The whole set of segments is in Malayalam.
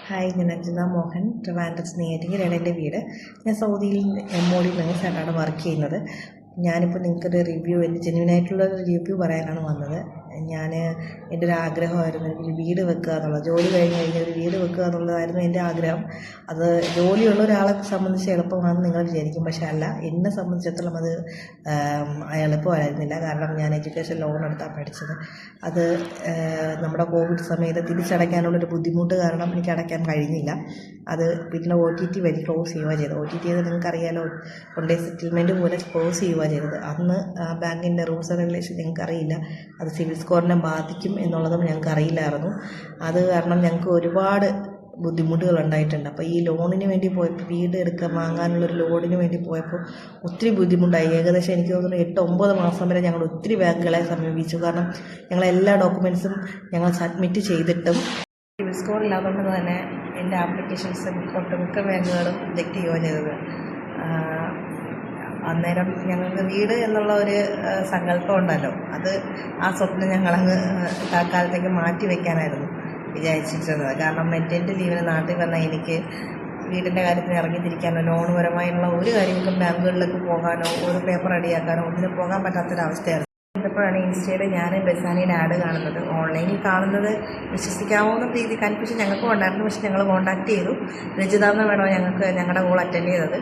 ഹായ്, ഞാൻ അഞ്ജിത മോഹൻ, ട്രിവാൻഡ്രത്ത് നെയ്യാറ്റിൻകരയാണ് എൻ്റെ വീട്. ഞാൻ സൗദിയിൽ MOD നഴ്സായിട്ടാണ് വർക്ക് ചെയ്യുന്നത്. ഞാനിപ്പോൾ നിങ്ങൾക്കൊരു റിവ്യൂ, എൻ്റെ ജെന്യുവനായിട്ടുള്ളൊരു റിവ്യൂ പറയാനാണ് വന്നത്. എൻ്റെ ഒരു ആഗ്രഹമായിരുന്നു എനിക്കൊരു വീട് വെക്കുക എന്നുള്ളത്. ജോലി കഴിഞ്ഞ് ഒരു വീട് വെക്കുക എന്നുള്ളതായിരുന്നു എൻ്റെ ആഗ്രഹം. അത് ജോലിയുള്ള ഒരാളെ സംബന്ധിച്ച് എളുപ്പമാണെന്ന് നിങ്ങൾ വിചാരിക്കും, പക്ഷേ അല്ല. എന്നെ സംബന്ധിച്ചിടത്തോളം അത് എളുപ്പമായിരുന്നില്ല. കാരണം ഞാൻ എഡ്യൂക്കേഷൻ ലോൺ എടുത്താണ് പഠിച്ചത്. അത് നമ്മുടെ കോവിഡ് സമയത്ത് തിരിച്ചടയ്ക്കാനുള്ളൊരു ബുദ്ധിമുട്ട് കാരണം എനിക്ക് അടയ്ക്കാൻ കഴിഞ്ഞില്ല. അത് പിന്നെ OTT വഴി ക്ലോസ് ചെയ്യുക ചെയ്തത്. OTT നിങ്ങൾക്കറിയാലോ, കൊണ്ടേ സെറ്റിൽമെൻറ്റ് പോലെ ക്ലോസ് ചെയ്യുക ചെയ്തത്. അന്ന് ബാങ്കിൻ്റെ റൂൾസ് ആൻഡ് റെഗുലേഷൻ ഞങ്ങൾക്കറിയില്ല. അത് സിവിൽ സ്കോറിനെ ബാധിക്കും എന്നുള്ളതും ഞങ്ങൾക്ക് അറിയില്ലായിരുന്നു. അത് കാരണം ഞങ്ങൾക്ക് ഒരുപാട് ബുദ്ധിമുട്ടുകൾ ഉണ്ടായിട്ടുണ്ട്. അപ്പോൾ ഈ ലോണിന് വേണ്ടി പോയപ്പോൾ, വീട് വാങ്ങാനുള്ളൊരു ലോണിന് വേണ്ടി പോയപ്പോൾ ഒത്തിരി ബുദ്ധിമുട്ടായി. ഏകദേശം എനിക്ക് തോന്നുന്നു 8-9 മാസം വരെ ഞങ്ങൾ ഒത്തിരി ബാങ്കുകളെ സമീപിച്ചു. കാരണം ഞങ്ങളെല്ലാ ഡോക്യുമെൻറ്റ്സും ഞങ്ങൾ സബ്മിറ്റ് ചെയ്തിട്ടും സിവിൽ സ്കോർ ഇല്ലാത്തതുകൊണ്ട് തന്നെ എൻ്റെ ആപ്ലിക്കേഷൻസ് ഒട്ടുമിക്ക ബാങ്കുകളും റിജക്റ്റ് ചെയ്യുക ചെയ്തത്. അന്നേരം ഞങ്ങൾക്ക് വീട് എന്നുള്ള ഒരു സങ്കല്പം ഉണ്ടല്ലോ, അത് ആ സ്വപ്നം ഞങ്ങളങ്ങ് തൽക്കാലത്തേക്ക് മാറ്റി വയ്ക്കാനായിരുന്നു വിചാരിച്ചിരുന്നത്. കാരണം മെറ്റേണിറ്റി ലീവിന് നാട്ടിൽ വന്നാൽ എനിക്ക് വീടിൻ്റെ കാര്യത്തിന് ഇറങ്ങിത്തിരിക്കാനോ ലോൺ പരമായുള്ള ഒരു കാര്യങ്ങൾക്കും ബാങ്കുകളിലേക്ക് പോകാനോ ഒരു പേപ്പർ റെഡിയാക്കാനോ ഒന്നിനും പോകാൻ പറ്റാത്തൊരവസ്ഥയായിരുന്നു. ഇപ്പോഴാണ് ഇൻസ്റ്റയിൽ ഞാൻ ബസാനിയുടെ ആഡ് കാണുന്നത്. ഓൺലൈനിൽ കാണുന്നത് വിശ്വസിക്കാവുന്ന രീതി കൺഫ്യൂഷൻ ഞങ്ങൾക്കും ഉണ്ടായിരുന്നു. പക്ഷേ ഞങ്ങൾ കോൺടാക്ട് ചെയ്തു. രജിത എന്ന മേഡം ഞങ്ങളുടെ കോൾ അറ്റൻഡ് ചെയ്തത്.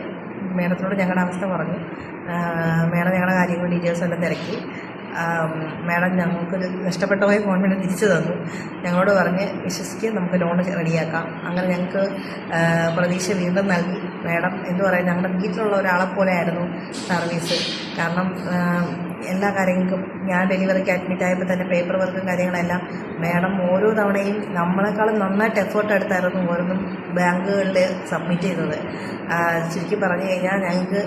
മേഡത്തിനോട് ഞങ്ങളുടെ അവസ്ഥ പറഞ്ഞു. മേഡം ഞങ്ങളുടെ കാര്യങ്ങൾ ഡീറ്റെയിൽസ് എല്ലാം തിരക്കി. മേഡം ഞങ്ങൾക്കൊരു നഷ്ടപ്പെട്ട പോയ കോൺഫിഡൻസ് തിരിച്ചു തന്നു. ഞങ്ങളോട് പറഞ്ഞ് വിശ്വസിക്കുക, നമുക്ക് ലോൺ റെഡിയാക്കാം. അങ്ങനെ ഞങ്ങൾക്ക് പ്രതീക്ഷ വീണ്ടും നൽകി. മേഡം എന്തു പറയുക, ഞങ്ങളുടെ വീട്ടിലുള്ള ഒരാളെ പോലെ ആയിരുന്നു സർവീസ്. കാരണം എല്ലാ കാര്യങ്ങൾക്കും ഞാൻ ഡെലിവറിക്ക് അഡ്മിറ്റ് ആയപ്പോൾ തന്നെ പേപ്പർ വർക്കും കാര്യങ്ങളെല്ലാം മേഡം ഓരോ തവണയും നമ്മളെക്കാളും നന്നായിട്ട് എഫേർട്ട് എടുത്തായിരുന്നു ഓരോന്നും ബാങ്കുകളിൽ സബ്മിറ്റ് ചെയ്തത്. ചുരുക്കി പറഞ്ഞു കഴിഞ്ഞാൽ ഞങ്ങൾക്ക്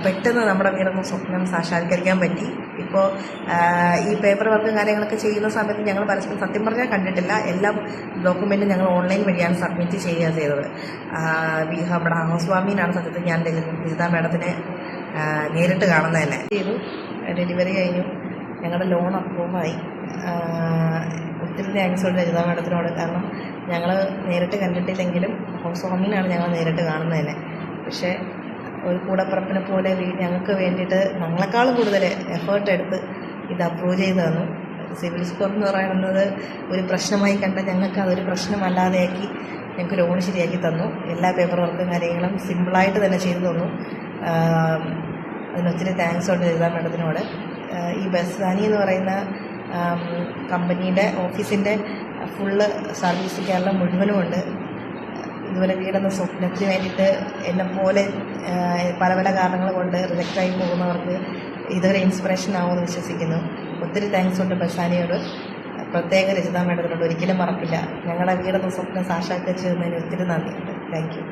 പെട്ടെന്ന് നമ്മുടെ വീടൊന്ന് സ്വപ്നം സാക്ഷാത്കരിക്കാൻ പറ്റി. ഇപ്പോൾ ഈ പേപ്പർ വർക്കും കാര്യങ്ങളൊക്കെ ചെയ്യുന്ന സമയത്ത് ഞങ്ങൾ പരസ്പരം സത്യം പറഞ്ഞാൽ കണ്ടിട്ടില്ല. എല്ലാ ഡോക്യുമെൻറ്റും ഞങ്ങൾ ഓൺലൈൻ വഴിയാണ് സബ്മിറ്റ് ചെയ്യുക ചെയ്തത്. നമ്മുടെ ഹൗസ് വാമിനാണ് സത്യത്തിൽ ഞാൻ വിജിത മേഡത്തിനെ നേരിട്ട് കാണുന്നത് തന്നെ ചെയ്തു. ഡെലിവറി കഴിഞ്ഞു, ഞങ്ങളുടെ ലോൺ അപ്രൂവായി. ഒത്തിരി താങ്ക്സുണ്ട് രജിത മേഡത്തിനോട്. കാരണം ഞങ്ങൾ നേരിട്ട് കണ്ടിട്ടില്ലെങ്കിലും ഹൗസ് വാമിനാണ് ഞങ്ങൾ നേരിട്ട് കാണുന്നത് തന്നെ. പക്ഷേ ഒരു കൂടപ്പിറപ്പിനെ പോലെ ഞങ്ങൾക്ക് വേണ്ടിയിട്ട് ഞങ്ങളെക്കാളും കൂടുതൽ എഫേർട്ട് എടുത്ത് ഇത് അപ്രൂവ് ചെയ്ത് തന്നു. സിവിൽ സ്കോർ എന്ന് പറയുന്നത് ഒരു പ്രശ്നമായി കണ്ട ഞങ്ങൾക്ക് അതൊരു പ്രശ്നമല്ലാതെയാക്കി ഞങ്ങൾക്ക് ലോൺ ശരിയാക്കി തന്നു. എല്ലാ പേപ്പർ വർക്കും കാര്യങ്ങളും സിമ്പിളായിട്ട് തന്നെ ചെയ്തു തന്നു. അതിനൊത്തിരി താങ്ക്സ് ഉണ്ട് രജിത മേഡത്തിനോട്. ഈ ബസാനി എന്ന് പറയുന്ന കമ്പനിയുടെ ഓഫീസിൻ്റെ ഫുള്ള് സർവീസ് കേരളം മുഴുവനും ഉണ്ട്. ഇതുപോലെ വീടെന്ന സ്വപ്നത്തിന് വേണ്ടിയിട്ട് എന്നെപ്പോലെ പല പല കാരണങ്ങൾ കൊണ്ട് റിജക്റ്റായി പോകുന്നവർക്ക് ഇതൊരു ഇൻസ്പിറേഷൻ ആവുമെന്ന് വിശ്വസിക്കുന്നു. ഒത്തിരി താങ്ക്സ് ഉണ്ട് ബസാനിയോട്. പ്രത്യേക രജിത മേഡത്തിനോട് ഒരിക്കലും മറക്കില്ല. ഞങ്ങളുടെ വീടെന്ന സ്വപ്നം സാക്ഷാത്കരിച്ചു തന്നതിന് ഒത്തിരി നന്ദിയുണ്ട്. Thank you.